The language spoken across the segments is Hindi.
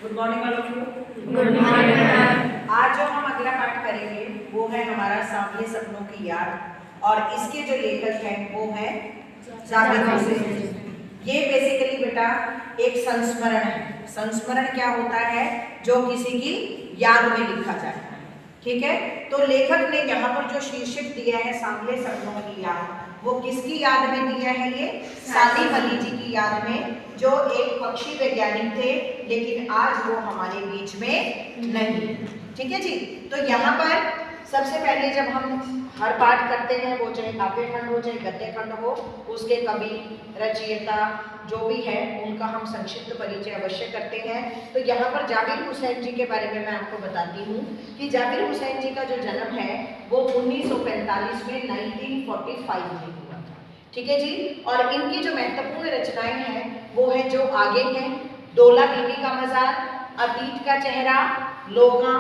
Good morning all of you. Good morning. आज जो हम अगला पाठ करेंगे वो है हमारा सांवले सपनों की याद और इसके जो लेखक हैं वो है जाकिर हुसैन। ये बेसिकली बेटा एक संस्मरण है। संस्मरण क्या होता है? जो किसी की याद में लिखा जाए, ठीक है। तो लेखक ने यहाँ पर जो शीर्षक दिया है सांवले सपनों की याद, वो किसकी याद में दिया है? ये सालिम अली जी की याद में, जो एक पक्षी वैज्ञानिक थे लेकिन आज वो हमारे बीच में नहीं। ठीक है जी। तो यहाँ पर सबसे पहले जब हम हर पाठ करते हैं, वो चाहे काव्य खंड हो चाहे गद्य खंड हो, उसके कवि रचयिता जो भी है उनका हम संक्षिप्त परिचय अवश्य करते हैं। तो यहाँ पर जाकिर हुसैन जी के बारे में मैं आपको बताती हूँ कि जाकिर हुसैन जी का जो जन्म है वो 1945 में 1945 में हुआ था। ठीक है जी। और इनकी जो महत्वपूर्ण रचनाएं हैं वो है जो आगे हैं, डोला बीबी का मजार, अतीत का चेहरा, लोगा,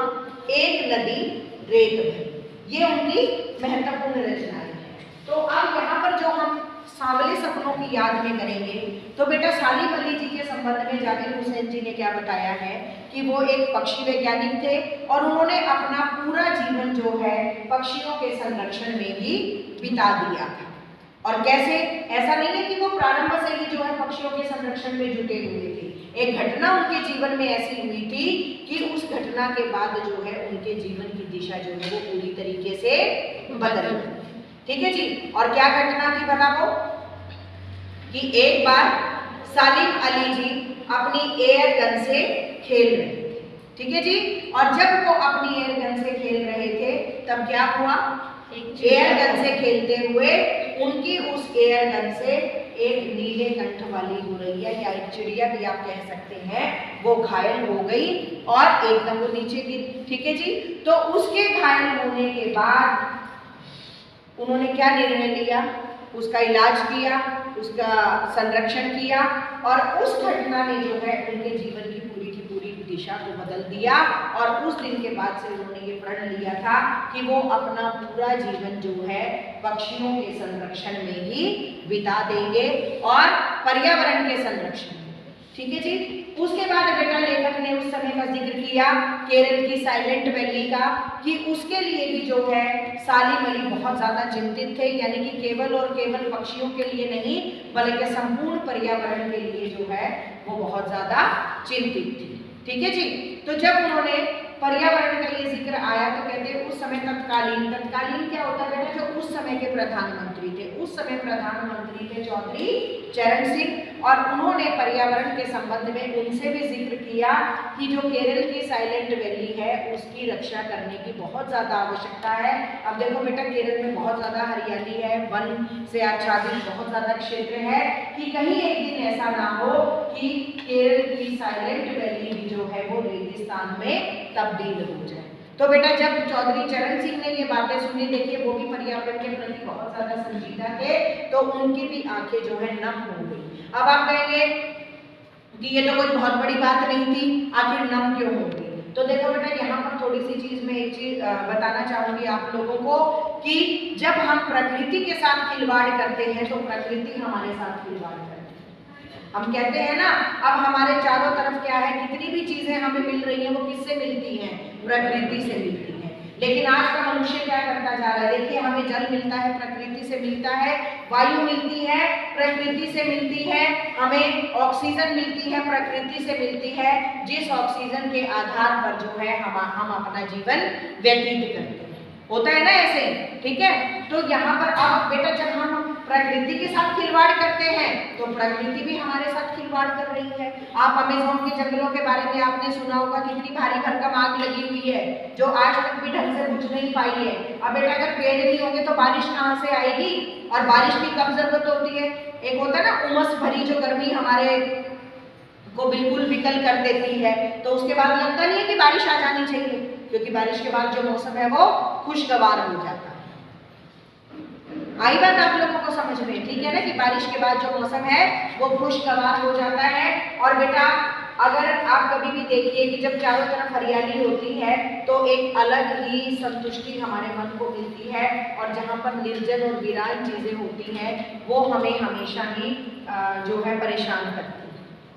एक नदी, रेत में, ये उनकी महत्वपूर्ण रचनाएं हैं। तो अब यहाँ पर जो हम सांवले सपनों की याद में करेंगे, तो बेटा सालिम अली जी के संबंध में जाकिर हुसैन जी ने क्या बताया है कि वो एक पक्षी वैज्ञानिक थे और उन्होंने अपना पूरा जीवन जो है पक्षियों के संरक्षण में ही बिता दिया था। और कैसे? ऐसा नहीं है कि वो प्रारंभ से ही जो है पक्षियों के संरक्षण में जुटे हुए थे। एक घटना उनके जीवन में ऐसी हुई थी कि उस घटना के बाद जो है उनके जीवन की दिशा जो है वो पूरी तरीके से बदल गई। ठीक है जी। और क्या घटना थी बताओ? कि एक बार सालिम अली जी अपनी एयर गन से खेल रहे थे। ठीक है जी। और जब वो अपनी एयर गन से खेल रहे थे तब क्या हुआ? एयर गन से खेलते हुए उनकी उस एयर गन से एक नीले कंठ वाली गोरैया या एक चिड़िया भी आप कह सकते हैं, वो घायल हो गई और एकदम वो नीचे गिरी। ठीक है जी। तो उसके घायल होने के बाद उन्होंने क्या निर्णय लिया? उसका इलाज किया, उसका संरक्षण किया और उस घटना ने जो है उनके जीवन की पूरी दिशा को बदल दिया। और उस दिन के बाद से उन्होंने ये प्रण लिया था कि वो अपना पूरा जीवन जो है पक्षियों के संरक्षण में ही बिता देंगे और पर्यावरण के संरक्षण में। ठीक है जी। उसके बाद बेटा लेखक ने उस समय का जिक्र किया केरल की साइलेंट वैली का, कि उसके लिए भी जो है सालिम अली बहुत ज़्यादा चिंतित थे, यानी कि केवल और केवल पक्षियों के लिए नहीं बल्कि संपूर्ण पर्यावरण के लिए जो है वो बहुत ज़्यादा चिंतित थे। ठीक है जी। तो जब उन्होंने पर्यावरण का ये जिक्र आया तो कहते हैं उस समय तत्कालीन क्या होता है बेटा? जो उस समय के प्रधानमंत्री थे, उस समय प्रधानमंत्री थे चौधरी चरण सिंह, और उन्होंने पर्यावरण के संबंध में उनसे भी जिक्र किया कि जो केरल की साइलेंट वैली है उसकी रक्षा करने की बहुत ज़्यादा आवश्यकता है। अब देखो बेटा केरल में बहुत ज़्यादा हरियाली है, वन से आच्छादित बहुत ज़्यादा क्षेत्र है, कि कहीं एक दिन ऐसा ना हो कि केरल की साइलेंट वैली भी जो है वो रेगिस्तान में तब्दील हो जाए। तो बेटा जब चौधरी चरण सिंह ने ये बातें सुनी, देखिए वो भी पर्यावरण के प्रति बहुत ज्यादा संजीदा थे, तो उनकी भी आंखें जो है नम हो गई। अब आप कहेंगे कि ये तो कोई बहुत बड़ी बात नहीं थी, आखिर नम क्यों हो गई? तो देखो बेटा यहाँ पर थोड़ी सी चीज मैं एक चीज बताना चाहूंगी आप लोगों को कि जब हम प्रकृति के साथ खिलवाड़ करते हैं तो प्रकृति हमारे साथ खिलवाड़ करती है। हम कहते हैं ना, अब हमारे चारों तरफ क्या है, कितनी भी चीजें हमें मिल रही हैं वो किससे मिलती हैं? प्रकृति से मिलती हैं। लेकिन आज का मनुष्य क्या करता जा रहा है? देखिए हमें जल मिलता है प्रकृति से मिलता है, वायु मिलती है प्रकृति से मिलती है, हमें ऑक्सीजन मिलती है प्रकृति से मिलती है, जिस ऑक्सीजन के आधार पर जो है हम अपना जीवन व्यतीत करते हैं। होता है ना ऐसे? ठीक है। तो यहाँ पर अब बेटा जब हम प्रकृति के साथ खिलवाड़ करते हैं तो प्रकृति भी हमारे साथ खिलवाड़ कर रही है। आप अमेज़न के जंगलों के बारे में आपने सुना होगा, कितनी भारी भरकम आग लगी हुई है जो आज तक भी ढंग से बुझ नहीं पाई है। अब बेटा अगर पेड़ नहीं होंगे तो बारिश कहाँ से आएगी? और बारिश की कब जरूरत होती है? एक होता है ना उमस भरी जो गर्मी हमारे को बिल्कुल विकल कर देती है, तो उसके बाद लगता नहीं है कि बारिश आ जानी चाहिए, क्योंकि बारिश के बाद जो मौसम है वो खुशगवार हो जाता है। आई बात आप लोगों को समझ में? ठीक है ना, कि बारिश के बाद जो मौसम है वो खुशगवार हो जाता है। और बेटा अगर आप कभी भी देखिए कि जब चारों तरफ हरियाली होती है तो एक अलग ही संतुष्टि हमारे मन को मिलती है, और जहाँ पर निर्जन और वीरान चीजें होती हैं वो हमें हमेशा ही जो है परेशान करती है।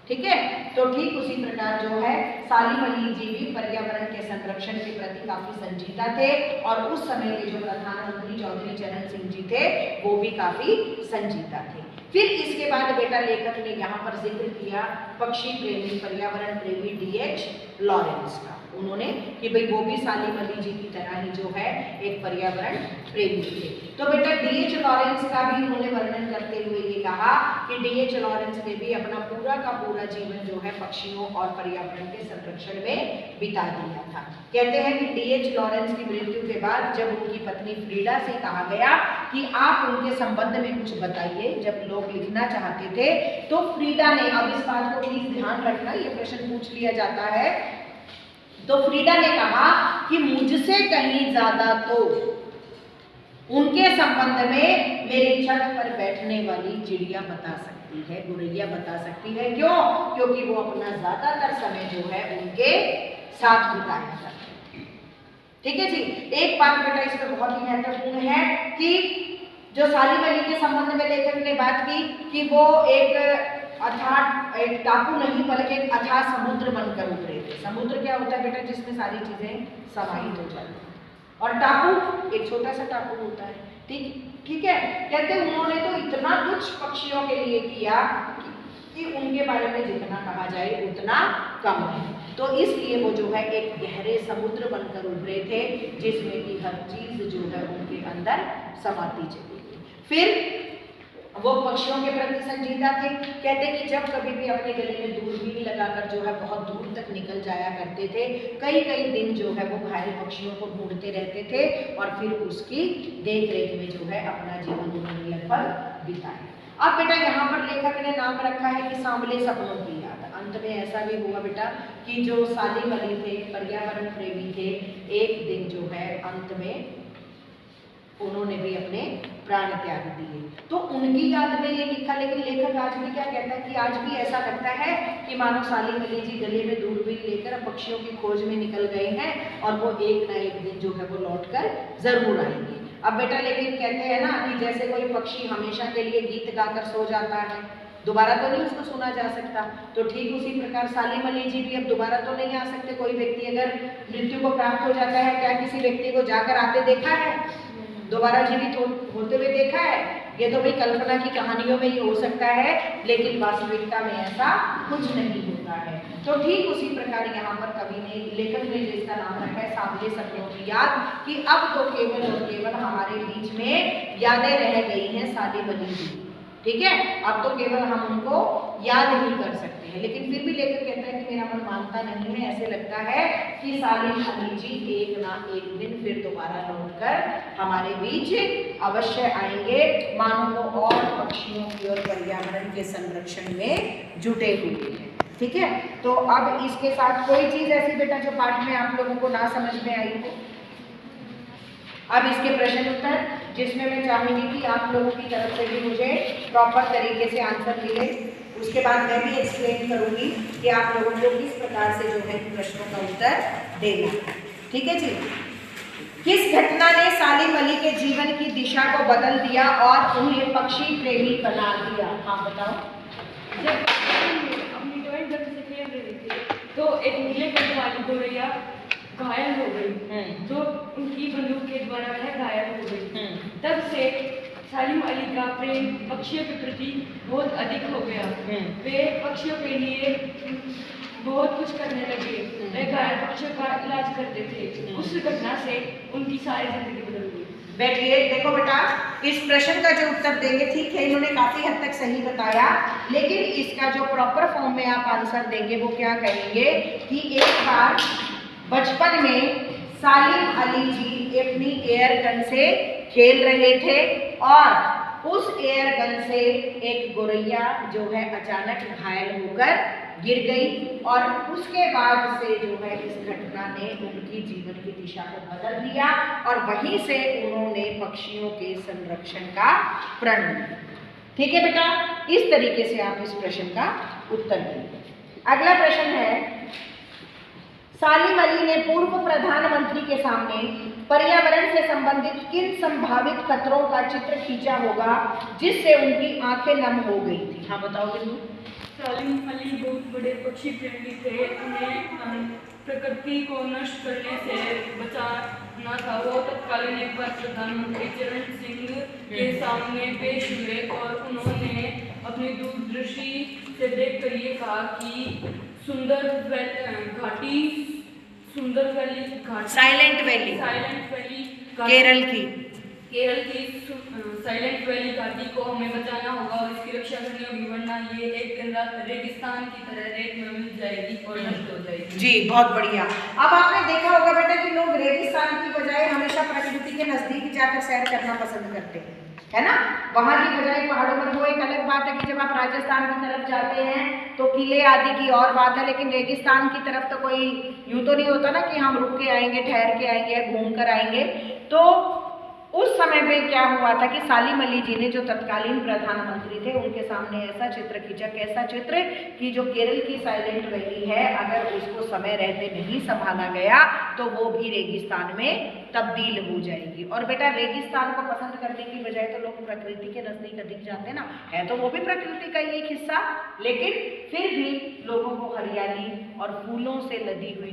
ठीक है। तो ठीक उसी प्रकार जो है सालिम अली जी भी पर्यावरण के संरक्षण के प्रति काफी संजीदा थे और उस समय के जो प्रधानमंत्री चौधरी चरण सिंह जी थे वो भी काफी संजीदा थे। फिर इसके बाद बेटा लेखक ने यहाँ पर जिक्र किया पक्षी प्रेमी पर्यावरण प्रेमी डीएच लॉरेंस का। उन्होंने कि भाई वो भी सालिम अली जी की तरह ही जो है एक पर्यावरण प्रेमी थे। तो बेटा डीएच लॉरेंस का भी उन्होंने वर्णन करते हुए ये कहा कि डीएच लॉरेंस ने भी अपना पूरा का पूरा जीवन जो है पक्षियों और पर्यावरण के संरक्षण में बिता दिया था। कहते हैं कि डीएच लॉरेंस की मृत्यु के बाद जब उनकी पत्नी फ्रीडा से कहा गया कि आप उनके संबंध में कुछ बताइए, जब लोग लिखना चाहते थे तो फ्रीडा ने, अब इस बात को प्लीज ध्यान रखना, ये प्रश्न पूछ लिया जाता है, तो फ्रीडा ने कहा कि मुझसे कहीं ज्यादा तो उनके संबंध में मेरी छत पर बैठने वाली चिड़िया बता सकती है, गुरैया बता सकती है। क्यों? क्योंकि वो अपना ज्यादातर समय जो है उनके साथ बिताया करते हैं। ठीक है जी। एक बात बेटा इस पर बहुत ही महत्वपूर्ण है कि जो सालिम अली के संबंध में लेखक ने बात की कि वो एक एक टापू नहीं बल्कि एक अथाह समुद्र बनकर उभरे थे। समुद्र क्या होता है बेटा? जिसमें सारी चीजें समाहित हो जाती हैं, और टापू एक छोटा सा टापू होता है। ठीक है। कहते उन्होंने तो इतना कुछ पक्षियों के लिए किया कि उनके बारे में जितना कहा जाए उतना कम है। तो इसलिए वो जो है एक गहरे समुद्र बनकर उभरे थे जिसमें कि हर चीज जो है उनके अंदर समाती चली गई। फिर वो पक्षियों के प्रति संजीदा थे। कहते कि जब कभी भी अपने गले में दूरबीन लगाकर जो है बहुत दूर तक निकल जाया करते थे, कई कई दिन जो है वो घायल पक्षियों को ढूंढते रहते थे और फिर उसकी देख रेख में जो है अपना जीवन उन्होंने लगभग बिताया। अब बेटा यहाँ पर लेखक ने नाम रखा है कि सांवले सपनों की याद। अंत में ऐसा भी हुआ बेटा कि जो सालिम अली थे, पर्यावरण प्रेमी थे, एक दिन जो है अंत में उन्होंने भी अपने प्राण त्याग दिए। तो उनकी याद में ये लिखा, लेकिन लेखक आज भी क्या कहता है कि आज भी ऐसा लगता है कि मानो सालिम अली जी गले में दूरबीन लेकर पक्षियों की खोज में निकल गए हैं और वो एक ना एक दिन जो है वो लौटकर जरूर आएंगे। अब बेटा लेकिन कहते हैं ना कि जैसे कोई पक्षी हमेशा के लिए गीत गाकर सो जाता है, दोबारा तो नहीं उसको सुना जा सकता, तो ठीक उसी प्रकार सालिम अली जी भी अब दोबारा तो नहीं आ सकते। कोई व्यक्ति अगर मृत्यु को प्राप्त हो जाता है, क्या किसी व्यक्ति को जाकर आते देखा है, दोबारा जीवित होते हुए देखा है? ये तो भाई कल्पना की कहानियों में ही हो सकता है, लेकिन वास्तविकता में ऐसा कुछ नहीं होता है। तो ठीक उसी प्रकार यहाँ पर कवि ने, लेखक ने जिसका नाम रखा है सांवले सपनों की याद, कि अब तो केवल और केवल हमारे बीच में यादें रह गई हैं सालिम अली जी। ठीक है, अब तो केवल हम उनको याद ही कर सकते हैं। लेकिन फिर भी लेखक कहता है कि मेरा मन मानता नहीं है, ऐसे लगता है कि सालिम अली जी एक ना एक दिन फिर दोबारा लौटकर हमारे बीच अवश्य आएंगे, मानव और पक्षियों की और पर्यावरण के संरक्षण में जुटे हुए हैं। ठीक है, तो अब इसके साथ कोई चीज ऐसी बेटा जो पाठ में आप लोगों को ना समझ में आई हो? अब इसके प्रश्न उत्तर जिसमें मैं चाहूंगी कि आप लोगों की तरफ से भी मुझे प्रॉपर तरीके से आंसर मिले, उसके बाद मैं भी एक्सप्लेन करूंगी कि आप लोगों को किस प्रकार से जो है प्रश्नों का उत्तर देना। ठीक है जी। किस घटना ने सालिम अली के जीवन की दिशा को बदल दिया और उन्हें पक्षी प्रेमी बना दिया? हाँ बताओ। जब अपनी ड्राइंग करने से खेल रहे थे तो एक नीले कलर वाली गोरैया घायल हो गई, जो उनकी बंदूक के द्वारा वह घायल हो गई। तब से सालिम अली का प्रेम पक्षियों के प्रति बहुत अधिक हो गया। वे पक्षियों के लिए बहुत कुछ करने लगे। वे घायल पक्षियों का इलाज करते थे। उस घटना से उनकी सारी जिंदगी बदल गई। बैठिए, देखो बेटा इस प्रश्न का जो उत्तर देंगे, ठीक है इन्होंने काफी हद तक सही बताया, लेकिन इसका जो प्रॉपर फॉर्म में आप आंसर देंगे वो क्या कहेंगे कि एक बार बचपन में सालिम अली जी अपनी एयर गन से खेल रहे थे और उस एयर गन से एक गोरैया जो है अचानक घायल होकर गिर गई और उसके बाद से जो है इस घटना ने उनकी जीवन की दिशा को बदल दिया और वहीं से उन्होंने पक्षियों के संरक्षण का प्रण लिया। ठीक है बेटा, इस तरीके से आप इस प्रश्न का उत्तर देंगे। अगला प्रश्न है, सालिम अली ने पूर्व प्रधानमंत्री के सामने पर्यावरण से संबंधित किन संभावित खतरों का चित्र खींचा होगा जिससे उनकी आंखें नम हो गई थी? हाँ बताओ बिल्कुल। सालिम अली बहुत बड़े पक्षी प्रेमी थे। उन्हें प्रकृति को नष्ट करने से बचाना था। वो तत्कालीन एक बार प्रधानमंत्री चरण सिंह के सामने पेश हुए और उन्होंने अपनी दूरदृष्टि से देखकर ये कहा कि साइलेंट वैली केरल की साइलेंट वैली घाटी को हमें बचाना होगा और इसकी रक्षा करनी होगी, वरना ये एक दिन रात रेगिस्तान की तरह रेत में मिल जाएगी और नष्ट हो जाएगी। जी बहुत बढ़िया। अब आपने देखा होगा बेटा कि लोग रेगिस्तान की बजाय हमेशा प्रकृति के नजदीक जाकर सैर करना पसंद करते हैं, है ना। वहां की बजाय पहाड़ों पर। वो एक अलग बात है कि जब आप राजस्थान की तरफ जाते हैं तो किले आदि की और बात है, लेकिन रेगिस्तान की तरफ तो कोई यूं तो नहीं होता ना कि हम रुक के आएंगे, ठहर के आएंगे, घूम कर आएंगे। तो उस समय में क्या हुआ था कि सालिम अली जी ने, जो तत्कालीन प्रधानमंत्री थे, उनके सामने ऐसा चित्र खींचा, कैसा चित्र कि जो केरल की साइलेंट वैली है, अगर उसको समय रहते नहीं संभाला गया तो वो भी रेगिस्तान में तब्दील हो जाएगी। और बेटा रेगिस्तान को पसंद करने की बजाय तो लोग प्रकृति के नजदीक अधिक जाते हैं ना, है तो वो भी प्रकृति का ही एक हिस्सा, लेकिन फिर भी लोगों को हरियाली और फूलों से लदी हुई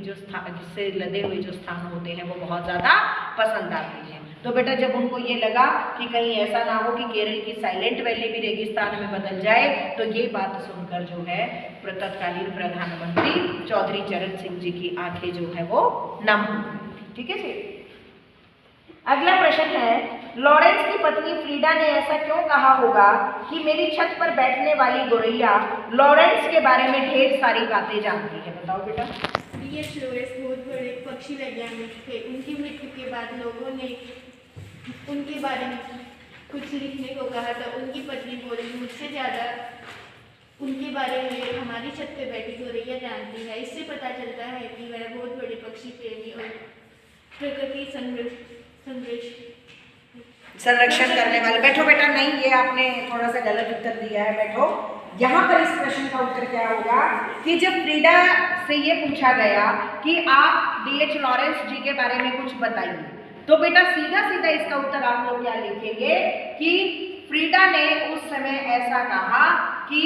लदे हुए जो स्थान होते हैं वो बहुत ज्यादा पसंद आते हैं। तो बेटा जब उनको ये लगा कि कहीं ऐसा ना हो कि केरल की साइलेंट वैली भी रेगिस्तान में बदल जाए, तो ये बात सुनकर जो है तत्कालीन प्रधानमंत्री चौधरी चरण सिंह जी की आंखें जो है वो नम हो गई। ठीक है जी। अगला प्रश्न है, लॉरेंस की पत्नी फ्रीडा ने ऐसा क्यों कहा होगा कि मेरी छत पर बैठने वाली गोरैया लॉरेंस के बारे में ढेर सारी बातें जानती है? बताओ बेटा। D.H. लॉरेंस बहुत बड़े पक्षी वैज्ञानिक थे। उनकी मृत्यु के बाद लोगों ने उनके बारे में कुछ लिखने को कहा था। उनकी पत्नी बोली, मुझसे ज़्यादा उनके बारे में हमारी छत पे बैठी गोरैया जानती है। इससे पता चलता है कि वह बहुत बड़े पक्षी प्रेमी और प्रकृति संरक्षण करने वाले। बैठो बेटा, नहीं ये आपने थोड़ा सा गलत उत्तर दिया है, बैठो। यहाँ पर इस प्रश्न का उत्तर क्या होगा कि जब फ्रीडा से ये पूछा गया कि आप D.H. लॉरेंस जी के बारे में कुछ बताइए, तो बेटा सीधा सीधा इसका उत्तर आप लोग क्या लिखेंगे कि फ्रीडा ने उस समय ऐसा कहा कि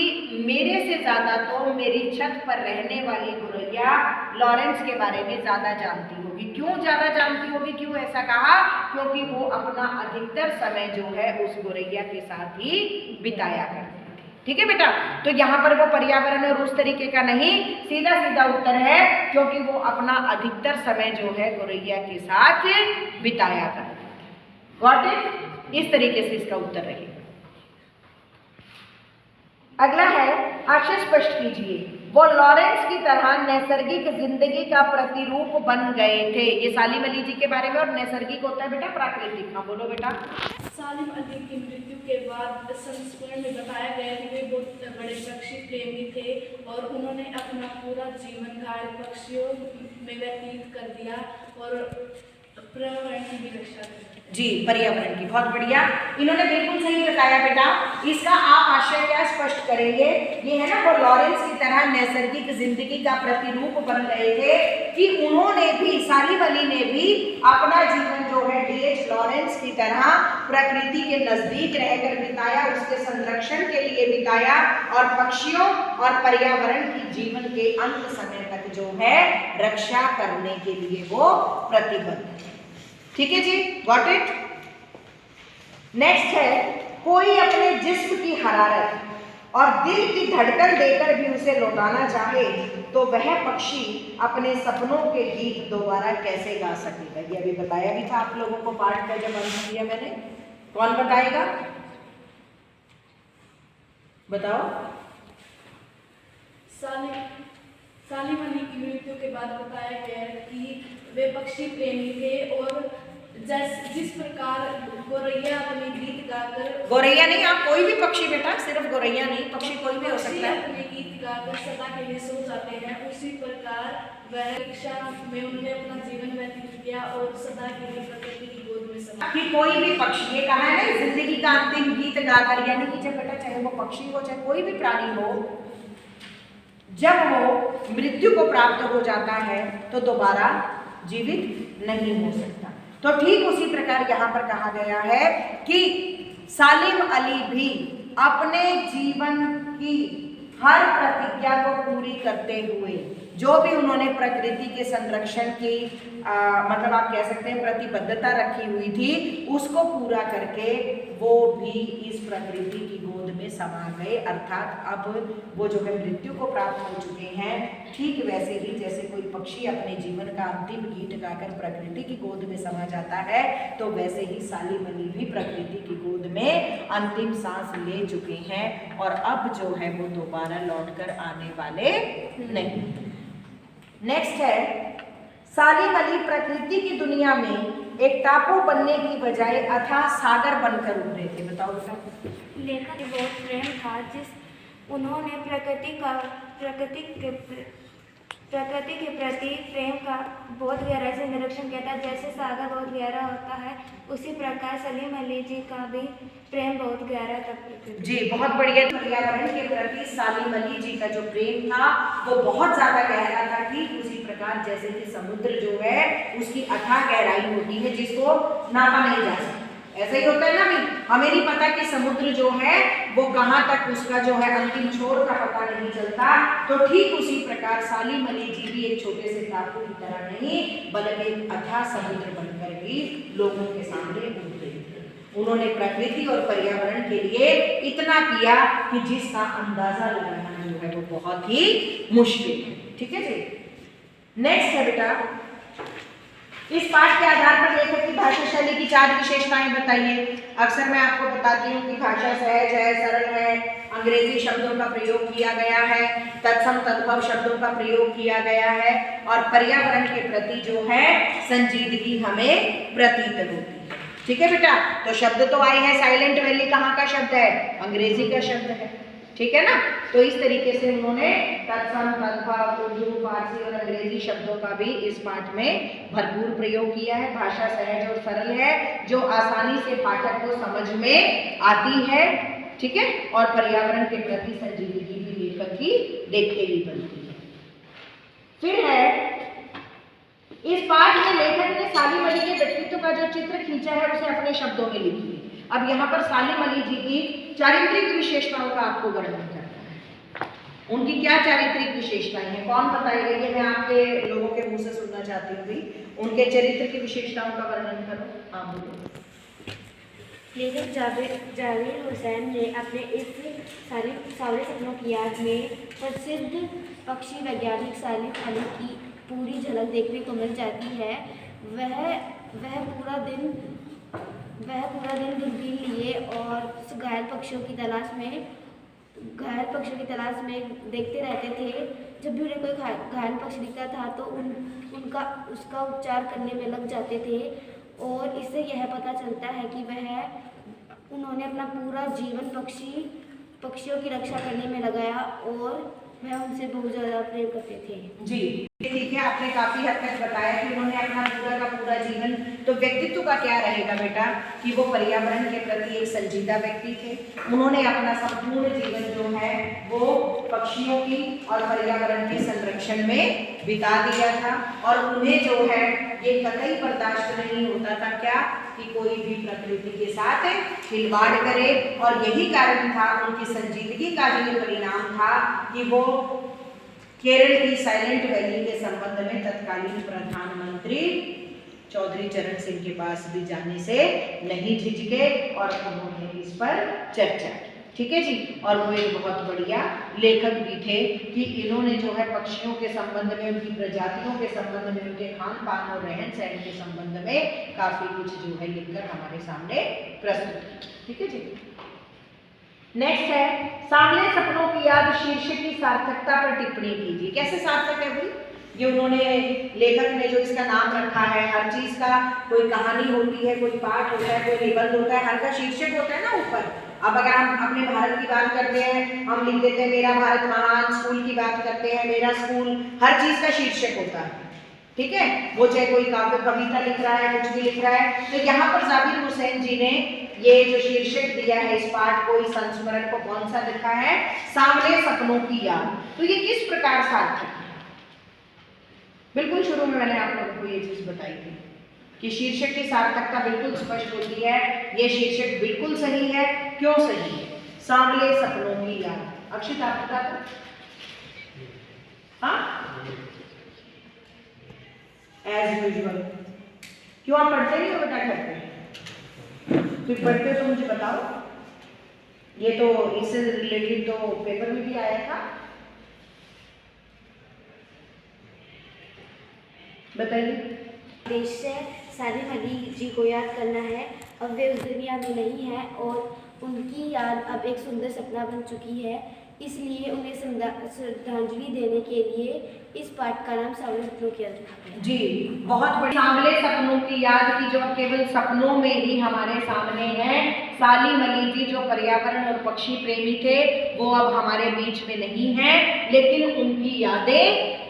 मेरे से ज़्यादा तो मेरी छत पर रहने वाली गोरैया लॉरेंस के बारे में ज़्यादा जानती होगी। क्यों ज़्यादा जानती होगी, क्यों ऐसा कहा? क्योंकि वो अपना अधिकतर समय जो है उस गोरैया के साथ ही बिताया करती थी। ठीक है बेटा, तो यहाँ पर वो पर्यावरण और उस तरीके का नहीं, सीधा सीधा उत्तर है क्योंक't वो अपना अधिकतर समय जो है गोरैया के साथ बिताया करती थी। Got it? इस तरीके से इसका उत्तर रहेगा। अगला है, अक्षर स्पष्ट कीजिए, वो लॉरेंस की तरह नैसर्गिक जिंदगी का प्रतिरूप बन गए थे। ये सालिम अली जी के बारे में, और नैसर्गिक होता है बेटा प्राकृतिक। हाँ बोलो बेटा। सालिम अली की मृत्यु के बाद संस्मरण में बताया गया कि वे बहुत बड़े पक्षी प्रेमी थे और उन्होंने अपना पूरा जीवन घायल पक्षियों में व्यतीत कर दिया और पर्यावरण की भी रक्षा की। जी, पर्यावरण की, बहुत बढ़िया, इन्होंने बिल्कुल सही बताया बेटा। इसका आप आशय क्या स्पष्ट करेंगे? ये है ना, वो लॉरेंस की तरह नैसर्गिक जिंदगी का प्रतिरूप बन गए थे कि उन्होंने भी, सालिम अली ने भी अपना जीवन जो है D.H. लॉरेंस की तरह प्रकृति के नजदीक रहकर बिताया, उसके संरक्षण के लिए बिताया और पक्षियों और पर्यावरण की जीवन के अंत समय तक जो है रक्षा करने के लिए वो प्रतिबद्ध है। ठीक है जी, गॉट इट। नेक्स्ट है, कोई अपने जिस्म की हरारत और दिल की धड़कन देकर भी उसे लौटाना चाहे तो वह पक्षी अपने सपनों के गीत दोबारा कैसे गा सकेगा? ये अभी बताया भी था आप लोगों को पाठ का जब आंसर दिया मैंने। कौन बताएगा? बताओ। सालिम अली की मृत्यु के बाद बताया गया कि वे पक्षी प्रेमी थे और जिस प्रकार गोरैया अपने गीत गाकर, गोरैया नहीं, आप कोई भी पक्षी बेटा, सिर्फ गोरैया नहीं, पक्षी कोई भी हो सकता है, अपने गीत गाकर सदा के लिए सो जाते हैं, उसी प्रकार वह रक्षा में उन्होंने अपना जीवन व्यतीत किया और सदा के लिए प्रकृति की गोद में समा। कि कोई भी पक्षी, ये कहा है ना, जिंदगी का अंतिम गीत गाकर, यानी कि जब बेटा चाहे वो पक्षी हो चाहे कोई भी प्राणी हो, जब वो मृत्यु को प्राप्त हो जाता है तो दोबारा जीवित नहीं हो सकता। तो ठीक उसी प्रकार यहाँ पर कहा गया है कि सालिम अली भी अपने जीवन की हर प्रतिज्ञा को पूरी करते हुए, जो भी उन्होंने प्रकृति के संरक्षण की मतलब आप कह सकते हैं प्रतिबद्धता रखी हुई थी, उसको पूरा करके वो भी इस प्रकृति की गोद में समा गए। अर्थात अब वो जो है मृत्यु को प्राप्त हो चुके हैं। ठीक वैसे ही जैसे कोई पक्षी अपने जीवन का अंतिम गीत गाकर प्रकृति की गोद में समा जाता है, तो वैसे ही सालीम अली भी प्रकृति की गोद में अंतिम सांस ले चुके हैं और अब जो है वो दोबारा लौटकर आने वाले नहीं। नेक्स्ट है, सालीम अली प्रकृति की दुनिया में एक टापू बनने की बजाय अथाह सागर बनकर उभरे थे। बताओ बेटा। लेखक में बहुत प्रेम था, जिस उन्होंने प्रकृति के प्रति प्रेम का बहुत गहराई से निरीक्षण किया था। जैसे सागर बहुत गहरा होता है, उसी प्रकार सलीम अली जी का भी प्रेम बहुत गहरा था। जी बहुत बढ़िया। पर्यावरण के प्रति सालीम अली जी का जो प्रेम था वो बहुत ज्यादा गहरा था। ठीक उसी प्रकार जैसे कि समुद्र जो है उसकी अथाह गहराई होती है जिसको नापा नहीं जा सकता। ऐसा ही होता है ना भाई, हमें नहीं पता कि समुद्र जो है वो कहाँ तक उसका जो है अंतिम छोर का पता नहीं चलता। तो ठीक उसी प्रकार सालीम अली जी भी एक छोटे से टापू की तरह नहीं बल्कि एक अथाह समुद्र बनकर भी लोगों के सामने उभरे थे। उन्होंने प्रकृति और पर्यावरण के लिए इतना किया कि जिसका अंदाजा लगाना जो है वो बहुत ही मुश्किल है। ठीक है जी। नेक्स्ट है बेटा, इस पाठ के आधार पर लेखक की भाषा शैली की 4 विशेषताएं बताइए। अक्सर मैं आपको बताती हूँ कि भाषा सहज है, सरल है, अंग्रेजी शब्दों का प्रयोग किया गया है, तत्सम तद्भव शब्दों का प्रयोग किया गया है और पर्यावरण के प्रति जो है संजीदगी हमें प्रतीत होती है। ठीक है बेटा। तो शब्द तो आए हैं, साइलेंट वैली कहाँ का शब्द है? अंग्रेजी का शब्द है। ठीक है ना। तो इस तरीके से उन्होंने तत्सम तद्भव उर्दू फारसी और अंग्रेजी शब्दों का भी इस पाठ में भरपूर प्रयोग किया है। भाषा सहज और सरल है जो आसानी से पाठक को समझ में आती है। ठीक है। और पर्यावरण के प्रति संजीदगी भी लेखक की देखते ही बनती है। फिर है, इस पाठ में लेखक ने सालीम अली के व्यक्तित्व का जो चित्र खींचा है उसे अपने शब्दों में लिखी है। अब यहाँ पर सालीम अली जी की चारित्रिक विशेषताओं का आपको वर्णन करना है। उनकी क्या चारित्रिक विशेषताएं हैं, कौन बताएगा? ये मैं आपके लोगों के मुंह से सुनना चाहती हूँ भाई। उनके चरित्र की विशेषताओं का वर्णन करो। हाँ बोलो। लेखक जावेद हुसैन ने अपने इस सावरे सपनों की याद में प्रसिद्ध पक्षी वैज्ञानिक सालिम अली की पूरी झलक देखने को मिल जाती है। वह पूरा दिन दूरबीन लिए और घायल पक्षियों की तलाश में देखते रहते थे। जब भी उन्हें कोई घायल पक्षी दिखता था तो उसका उपचार करने में लग जाते थे और इससे यह पता चलता है कि उन्होंने अपना पूरा जीवन पक्षियों की रक्षा करने में लगाया और वह उनसे बहुत ज़्यादा प्रेम करते थे। जी ठीक है। आपने काफी हद तक बताया कि उन्होंने अपना पूरा का पूरा जीवन, तो व्यक्तित्व का क्या रहेगा बेटा कि वो पर्यावरण के प्रति एक संजीदा व्यक्ति थे। उन्होंने अपना संपूर्ण जीवन जो है वो पक्षियों की और पर्यावरण के संरक्षण में बिता दिया था और उन्हें जो है ये कतई बर्दाश्त नहीं होता था क्या कि कोई भी प्रकृति के साथ खिलवाड़ करे। और यही कारण था, उनकी संजीदगी का ही परिणाम था कि वो केरल की साइलेंट वैली के संबंध में तत्कालीन प्रधानमंत्री चौधरी चरण सिंह के पास भी जाने से नहीं झिझके और उन्होंने इस पर चर्चा की। ठीक है जी। और वो एक बहुत बढ़िया लेखक भी थे कि इन्होंने जो है पक्षियों के संबंध में, उनकी प्रजातियों के संबंध में, उनके खान पान और रहन सहन के संबंध में काफी कुछ जो है लिखकर हमारे सामने प्रस्तुत किया। ठीक है जी। नेक्स्ट है, सांवले सपनों की याद शीर्षक की सार्थकता पर टिप्पणी कीजिए। कैसे सार्थक है भाई? ये उन्होंने लेखक ने जो इसका नाम रखा है, हर चीज का कोई कहानी होती है, कोई पाठ होता है, कोई निबंध होता है, हर का शीर्षक होता है ना ऊपर। अब अगर हम अपने भारत की बात करते हैं, हम लिख देते हैं मेरा भारत महान, स्कूल की बात करते हैं मेरा स्कूल, हर चीज का शीर्षक होता है। ठीक है। वो चाहे कोई काव्य कविता लिख रहा है, कुछ भी लिख रहा है। तो यहाँ पर जाकिर हुसैन जी ने ये जो शीर्षक दिया है इस पाठ को, इस संस्मरण को, कौन सा लिखा है? सांवले सपनों की याद। तो ये किस प्रकार सार्थक है? बिल्कुल शुरू में मैंने आप लोगों को ये चीज बताई थी कि शीर्षक की सार्थकता बिल्कुल स्पष्ट होती है। ये शीर्षक बिल्कुल सही है। क्यों सही है? सांवले सपनों की याद। अक्षित आप बता दो। हाँ, एज यूजुअल। क्यों आप पढ़ते नहीं हो बेटा घर पे? फिर पढ़ते हो तो मुझे बताओ। ये तो इससे रिलेटेड तो पेपर में भी आया था, बताइए। उद्देश्य सालिम अली जी को याद करना है। अब वे उस दुनिया में नहीं है और उनकी याद अब एक सुंदर सपना बन चुकी है, इसलिए उन्हें श्रद्धांजलि देने के लिए इस पाठ का नाम सांवले सपनों की याद रखा गया। जी, बहुत बड़ी सांवले सपनों की याद की जो केवल सपनों में ही हमारे सामने है। सालिम अली जी जो पर्यावरण और पक्षी प्रेमी थे वो अब हमारे बीच में नहीं हैं, लेकिन उनकी यादें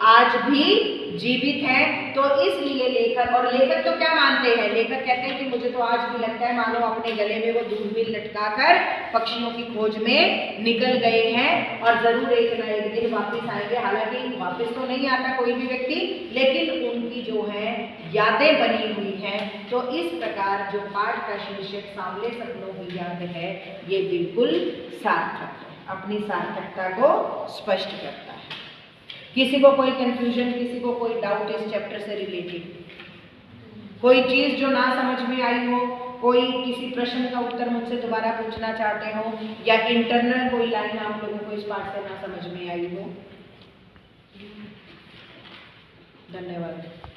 आज भी जीवित हैं। तो इसलिए लेखक, और लेखक तो क्या मानते हैं, लेखक कहते हैं कि मुझे तो आज भी लगता है मानो अपने गले में वो दूरबीन लटकाकर पक्षियों की खोज में निकल गए हैं और जरूर एक ना एक दिन वापस आएंगे। हालांकि वापस तो नहीं आता कोई भी व्यक्ति, लेकिन उनकी जो है यादें बनी हुई हैं। तो इस प्रकार जो पाठ का शीर्षक सांवले सपनों की याद है, ये बिल्कुल सार्थक है, अपनी सार्थकता को स्पष्ट करता है। किसी को कोई कंफ्यूजन, किसी को कोई डाउट इस चैप्टर से रिलेटेड, कोई चीज जो ना समझ में आई हो, कोई किसी प्रश्न का उत्तर मुझसे दोबारा पूछना चाहते हो, या इंटरनल कोई लाइन आप लोगों को इस पाठ से ना समझ में आई हो? धन्यवाद।